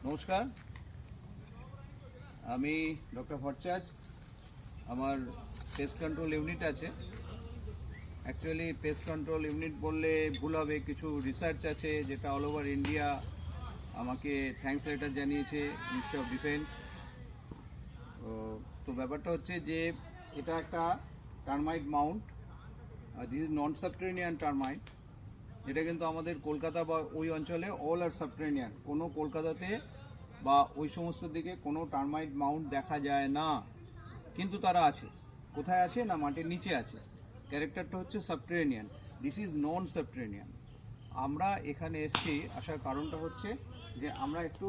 নমস্কার, আমি ডক্টর ভট্টাচার্য। আমার পেস্ট কন্ট্রোল ইউনিট আছে। অ্যাকচুয়ালি পেস্ট কন্ট্রোল ইউনিট বললে ভুল হবে, কিছু রিসার্চ আছে যেটা অল ওভার ইন্ডিয়া আমাকে থ্যাঙ্কস লেটার জানিয়েছে মিনিস্ট্রি অফ ডিফেন্স। তো ব্যাপারটা হচ্ছে যে এটা একটা termite mount, this is non subterranean termite. এটা কিন্তু আমাদের কলকাতা বা ওই অঞ্চলে অল আর সাবটেরেনিয়ান, কোনো কলকাতাতে বা ওই সমস্ত দিকে কোনো টার্মাইট মাউন্ট দেখা যায় না, কিন্তু তারা আছে। কোথায় আছে না, মাটির নিচে আছে। ক্যারেক্টারটা হচ্ছে সাবটেরেনিয়ান, দিস ইজ নন সাবটেরেনিয়ান। আমরা এখানে এসেছি, আসার কারণটা হচ্ছে যে আমরা একটু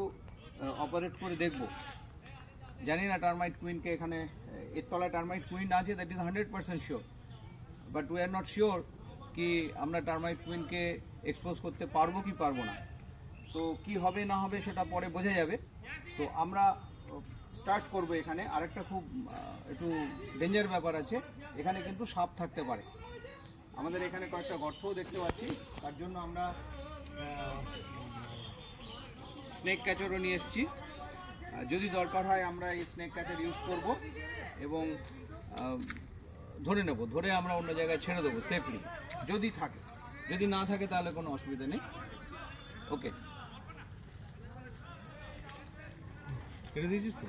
অপারেট করে দেখব। জানি না টার্মাইট কুইনকে এখানে এর তলায় টার্মাইট কুইন আছে, that is 100% sure, but we are not sure কি আমরা টার্মাইট কুইনকে এক্সপোজ করতে পারবো কি পারবো না। তো কি হবে না হবে সেটা পরে বোঝা যাবে। তো আমরা স্টার্ট করব। এখানে আরেকটা খুব একটু ডেঞ্জার ব্যাপার আছে, এখানে কিন্তু সাপ থাকতে পারে। আমাদের এখানে কয়েকটা গর্তও দেখতে পাচ্ছি, তার জন্য আমরা স্নেক ক্যাচারও নিয়ে এসেছি। যদি দরকার হয় আমরা এই স্নেক ক্যাচার ইউজ করব এবং ধরে নেব, ধরে আমরা অন্য জায়গায় ছেড়ে দেবো সেফলি যদি থাকে। যদি না থাকে তাহলে কোনো অসুবিধা নেই। ওকে, ছেড়ে দিয়েছিস তো?